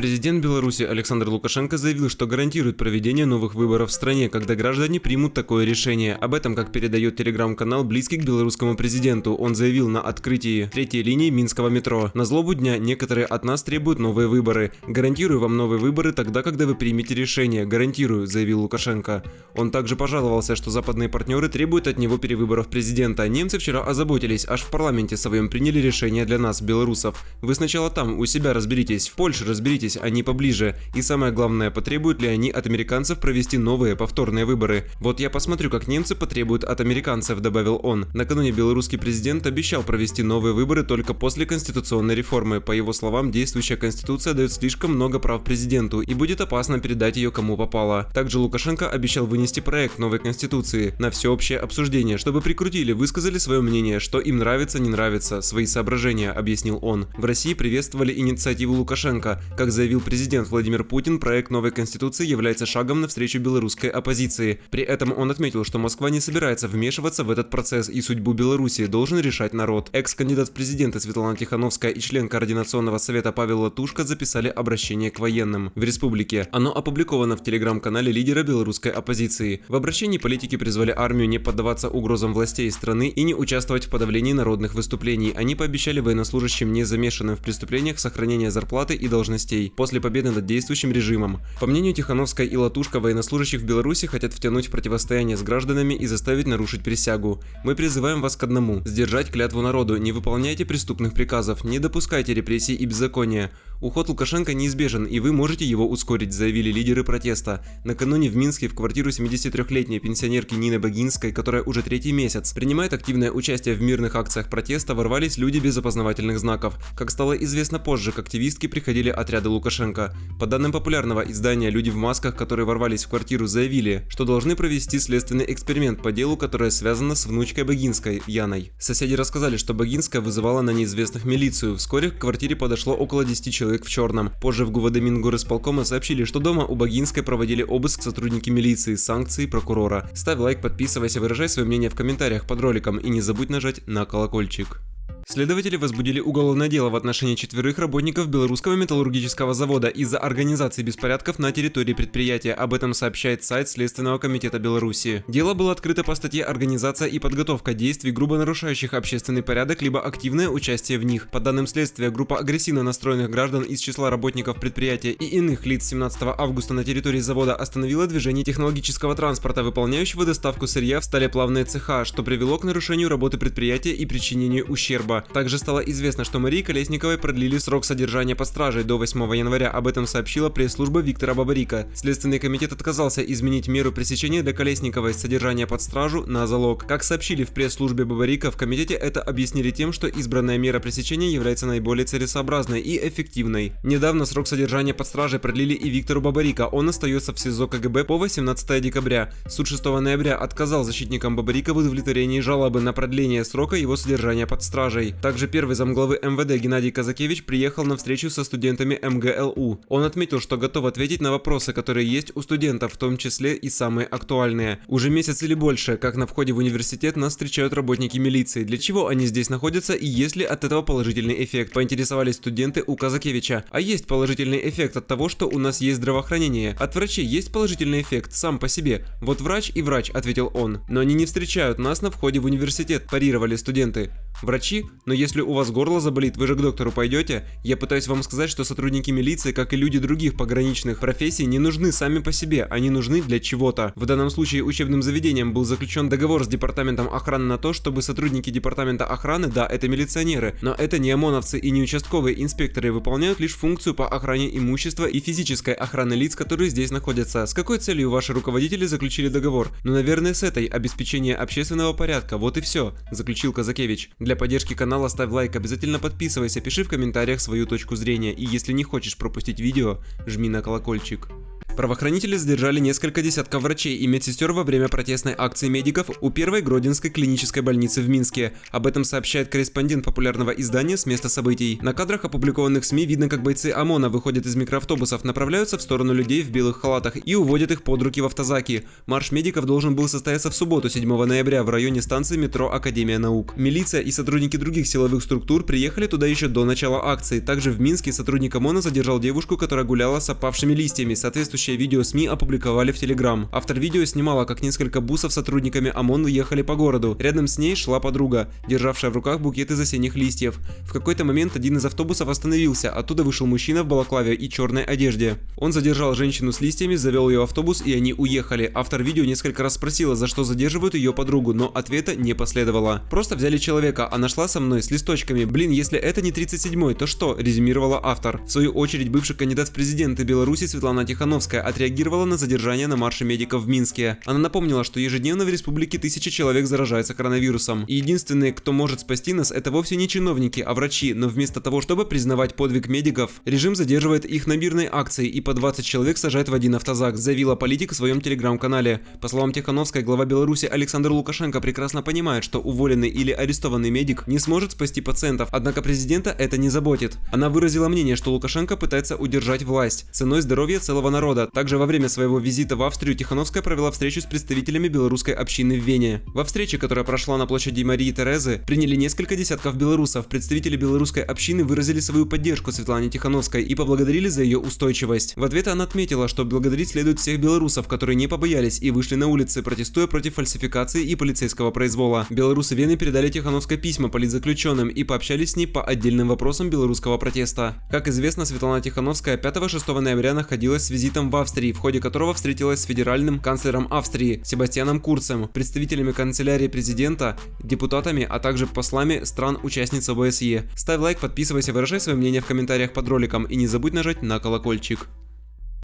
Президент Беларуси Александр Лукашенко заявил, что гарантирует проведение новых выборов в стране, когда граждане примут такое решение. Об этом, как передает телеграм-канал, близкий к белорусскому президенту, он заявил на открытии третьей линии Минского метро. На злобу дня некоторые от нас требуют новые выборы. Гарантирую вам новые выборы тогда, когда вы примете решение. Гарантирую, заявил Лукашенко. Он также пожаловался, что западные партнеры требуют от него перевыборов президента. Немцы вчера озаботились, аж в парламенте своем приняли решение для нас, белорусов. Вы сначала там, у себя разберитесь, в Польше разберитесь, они поближе. И самое главное, потребуют ли они от американцев провести новые повторные выборы. Вот я посмотрю, как немцы потребуют от американцев, добавил он. Накануне белорусский президент обещал провести новые выборы только после конституционной реформы. По его словам, действующая конституция дает слишком много прав президенту и будет опасно передать ее кому попало. Также Лукашенко обещал вынести проект новой конституции на всеобщее обсуждение, чтобы прикрутили, высказали свое мнение, что им нравится, не нравится, свои соображения, объяснил он. В России приветствовали инициативу Лукашенко. Как заявил президент Владимир Путин, проект новой конституции является шагом навстречу белорусской оппозиции. При этом он отметил, что Москва не собирается вмешиваться в этот процесс и судьбу Беларуси должен решать народ. Экс-кандидат в президенты Светлана Тихановская и член Координационного совета Павел Латушко записали обращение к военным в республике. Оно опубликовано в телеграм-канале лидера белорусской оппозиции. В обращении политики призвали армию не поддаваться угрозам властей страны и не участвовать в подавлении народных выступлений. Они пообещали военнослужащим, не замешанным в преступлениях, сохранение зарплаты и должностей после победы над действующим режимом. По мнению Тихановской и Латушко, военнослужащих в Беларуси хотят втянуть в противостояние с гражданами и заставить нарушить присягу. Мы призываем вас к одному – сдержать клятву народу, не выполняйте преступных приказов, не допускайте репрессий и беззакония. Уход Лукашенко неизбежен, и вы можете его ускорить, заявили лидеры протеста. Накануне в Минске в квартиру 73-летней пенсионерки Нины Богинской, которая уже третий месяц принимает активное участие в мирных акциях протеста, ворвались люди без опознавательных знаков. Как стало известно позже, к активистке приходили отряды Лукашенко. По данным популярного издания, люди в масках, которые ворвались в квартиру, заявили, что должны провести следственный эксперимент по делу, которое связано с внучкой Богинской, Яной. Соседи рассказали, что Богинская вызывала на неизвестных милицию. Вскоре к квартире подошло около 10 человек в черном. Позже в ГУВД Мингорисполкома сообщили, что дома у Богинской проводили обыск сотрудники милиции с санкцией прокурора. Ставь лайк, подписывайся, выражай свое мнение в комментариях под роликом и не забудь нажать на колокольчик. Следователи возбудили уголовное дело в отношении 4 работников Белорусского металлургического завода из-за организации беспорядков на территории предприятия. Об этом сообщает сайт Следственного комитета Беларуси. Дело было открыто по статье «Организация и подготовка действий, грубо нарушающих общественный порядок, либо активное участие в них». По данным следствия, группа агрессивно настроенных граждан из числа работников предприятия и иных лиц 17 августа на территории завода остановила движение технологического транспорта, выполняющего доставку сырья в сталеплавные цеха, что привело к нарушению работы предприятия и причинению ущерба. Также стало известно, что Марии Колесниковой продлили срок содержания под стражей до 8 января. Об этом сообщила пресс-служба Виктора Бабарика. Следственный комитет отказался изменить меру пресечения для Колесниковой содержания под стражу на залог. Как сообщили в пресс-службе Бабарика, в комитете это объяснили тем, что избранная мера пресечения является наиболее целесообразной и эффективной. Недавно срок содержания под стражей продлили и Виктору Бабарика. Он остается в СИЗО КГБ по 18 декабря. Суд 6 ноября отказал защитникам Бабарика в удовлетворении жалобы на продление срока его содержания под стражей. Также первый замглавы МВД Геннадий Казакевич приехал на встречу со студентами МГЛУ. Он отметил, что готов ответить на вопросы, которые есть у студентов, в том числе и самые актуальные. Уже месяц или больше, как на входе в университет нас встречают работники милиции. Для чего они здесь находятся и есть ли от этого положительный эффект? Поинтересовались студенты у Казакевича. А есть положительный эффект от того, что у нас есть здравоохранение. От врачей есть положительный эффект сам по себе. Вот врач и врач, ответил он. Но они не встречают нас на входе в университет, парировали студенты. Врачи? Но если у вас горло заболит, вы же к доктору пойдете? Я пытаюсь вам сказать, что сотрудники милиции, как и люди других пограничных профессий, не нужны сами по себе, они нужны для чего-то. В данном случае учебным заведением был заключен договор с департаментом охраны на то, чтобы сотрудники департамента охраны, да, это милиционеры, но это не ОМОНовцы и не участковые инспекторы, выполняют лишь функцию по охране имущества и физической охраны лиц, которые здесь находятся. С какой целью ваши руководители заключили договор? Ну, наверное, с этой, обеспечение общественного порядка, вот и все, заключил Казакевич. Для поддержки канала ставь лайк, обязательно подписывайся, пиши в комментариях свою точку зрения и если не хочешь пропустить видео, жми на колокольчик. Правоохранители задержали несколько десятков врачей и медсестер во время протестной акции медиков у первой Гродненской клинической больницы в Минске. Об этом сообщает корреспондент популярного издания с места событий. На кадрах, опубликованных в СМИ, видно, как бойцы ОМОНа выходят из микроавтобусов, направляются в сторону людей в белых халатах и уводят их под руки в автозаки. Марш медиков должен был состояться в субботу, 7 ноября, в районе станции метро Академия наук. Милиция и сотрудники других силовых структур приехали туда еще до начала акции. Также в Минске сотрудник ОМОНа задержал девушку, которая гуляла с опавшими листьями. Соответствующее видео СМИ опубликовали в Телеграм. Автор видео снимала, как несколько бусов с сотрудниками ОМОН ехали по городу. Рядом с ней шла подруга, державшая в руках букет из осенних листьев. В какой-то момент один из автобусов остановился, оттуда вышел мужчина в балаклаве и черной одежде. Он задержал женщину с листьями, завел ее в автобус, и они уехали. Автор видео несколько раз спросила, за что задерживают ее подругу, но ответа не последовало. Просто взяли человека, она шла со мной с листочками. Блин, если это не 37-й, то что? Резюмировала автор. В свою очередь, бывший кандидат в президенты Беларуси Светлана Тихановская отреагировала на задержание на марше медиков в Минске. Она напомнила, что ежедневно в республике 1000 человек заражаются коронавирусом. И единственные, кто может спасти нас, это вовсе не чиновники, а врачи. Но вместо того, чтобы признавать подвиг медиков, режим задерживает их на мирной акции и по 20 человек сажает в один автозак, заявила политик в своем телеграм-канале. По словам Тихановской, глава Беларуси Александр Лукашенко прекрасно понимает, что уволенный или арестованный медик не сможет спасти пациентов, однако президента это не заботит. Она выразила мнение, что Лукашенко пытается удержать власть ценой здоровья целого народа. Также во время своего визита в Австрию Тихановская провела встречу с представителями белорусской общины в Вене. Во встрече, которая прошла на площади Марии Терезы, приняли несколько десятков белорусов. Представители белорусской общины выразили свою поддержку Светлане Тихановской и поблагодарили за ее устойчивость. В ответ она отметила, что благодарить следует всех белорусов, которые не побоялись и вышли на улицы, протестуя против фальсификации и полицейского произвола. Белорусы Вены передали Тихановской письма политзаключенным и пообщались с ней по отдельным вопросам белорусского протеста. Как известно, Светлана Тихановская 5-6 ноября находилась с визитом в Австрии, в ходе которого встретилась с федеральным канцлером Австрии Себастьяном Курцем, представителями канцелярии президента, депутатами, а также послами стран-участниц ОБСЕ. Ставь лайк, подписывайся, выражай свое мнение в комментариях под роликом и не забудь нажать на колокольчик.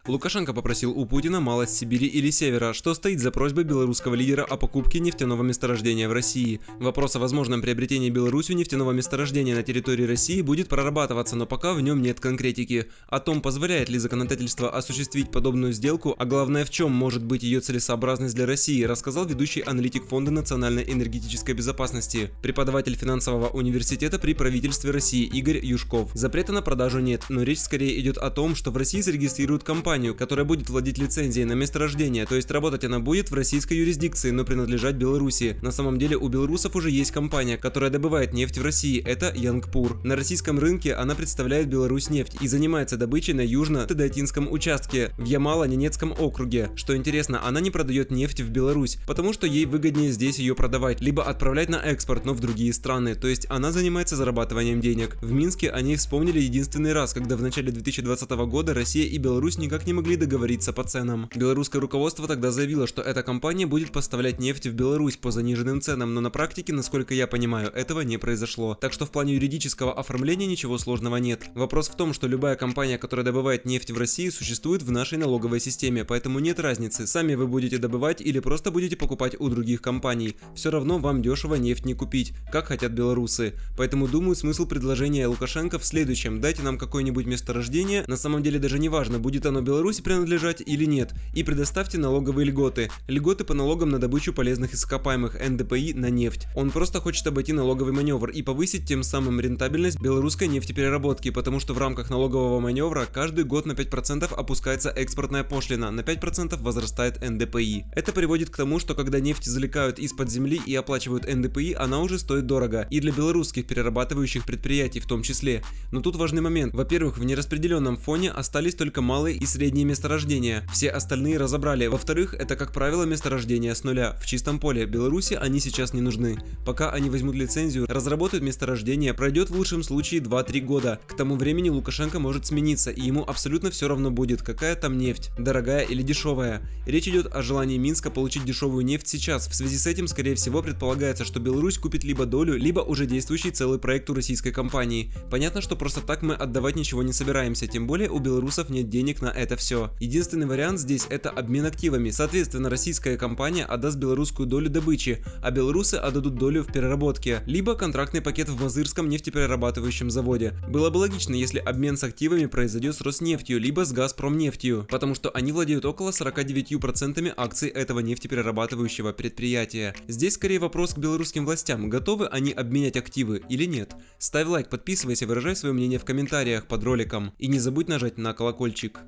Лукашенко попросил у Путина малость Сибири или Севера, что стоит за просьбой белорусского лидера о покупке нефтяного месторождения в России. Вопрос о возможном приобретении Беларусью нефтяного месторождения на территории России будет прорабатываться, но пока в нем нет конкретики. О том, позволяет ли законодательство осуществить подобную сделку, а главное, в чем может быть ее целесообразность для России, рассказал ведущий аналитик Фонда национальной энергетической безопасности, преподаватель финансового университета при правительстве России Игорь Юшков. Запрета на продажу нет, но речь скорее идет о том, что в России зарегистрируют компанию, которая будет владеть лицензией на месторождение, то есть работать она будет в российской юрисдикции, но принадлежать Беларуси. На самом деле у белорусов уже есть компания, которая добывает нефть в России, это Янгпур. На российском рынке она представляет Беларусьнефть и занимается добычей на южно-тедатинском участке в Ямало-Ненецком округе. Что интересно, она не продает нефть в Беларусь, потому что ей выгоднее здесь ее продавать, либо отправлять на экспорт, но в другие страны, то есть она занимается зарабатыванием денег. В Минске о ней вспомнили единственный раз, когда в начале 2020 года Россия и Беларусь никак не могли договориться по ценам. Белорусское руководство тогда заявило, что эта компания будет поставлять нефть в Беларусь по заниженным ценам, но на практике, насколько я понимаю, этого не произошло. Так что в плане юридического оформления ничего сложного нет. Вопрос в том, что любая компания, которая добывает нефть в России, существует в нашей налоговой системе, поэтому нет разницы, сами вы будете добывать или просто будете покупать у других компаний. Все равно вам дешево нефть не купить, как хотят белорусы. Поэтому думаю, смысл предложения Лукашенко в следующем: дайте нам какое-нибудь месторождение, на самом деле даже не важно, будет оно Беларуси принадлежать или нет, и предоставьте налоговые льготы. Льготы по налогам на добычу полезных ископаемых НДПИ на нефть. Он просто хочет обойти налоговый маневр и повысить тем самым рентабельность белорусской нефтепереработки, потому что в рамках налогового маневра каждый год на 5% опускается экспортная пошлина, на 5% возрастает НДПИ. Это приводит к тому, что когда нефть извлекают из-под земли и оплачивают НДПИ, она уже стоит дорого, и для белорусских перерабатывающих предприятий в том числе. Но тут важный момент. Во-первых, в нераспределенном фоне остались только малые и средние месторождения, все остальные разобрали. Во-вторых, это, как правило, месторождения с нуля, в чистом поле. Беларуси они сейчас не нужны. Пока они возьмут лицензию, разработают месторождение, пройдет в лучшем случае 2-3 года. К тому времени Лукашенко может смениться, и ему абсолютно все равно будет, какая там нефть, дорогая или дешевая. Речь идет о желании Минска получить дешевую нефть сейчас. В связи с этим, скорее всего, предполагается, что Беларусь купит либо долю, либо уже действующий целый проект у российской компании. Понятно, что просто так мы отдавать ничего не собираемся, тем более у белорусов нет денег на это. это все. Единственный вариант здесь это обмен активами, соответственно российская компания отдаст белорусскую долю добычи, а белорусы отдадут долю в переработке, либо контрактный пакет в Мозырском нефтеперерабатывающем заводе. Было бы логично, если обмен с активами произойдет с Роснефтью, либо с Газпромнефтью, потому что они владеют около 49% акций этого нефтеперерабатывающего предприятия. Здесь скорее вопрос к белорусским властям, готовы они обменять активы или нет. Ставь лайк, подписывайся, выражай свое мнение в комментариях под роликом и не забудь нажать на колокольчик.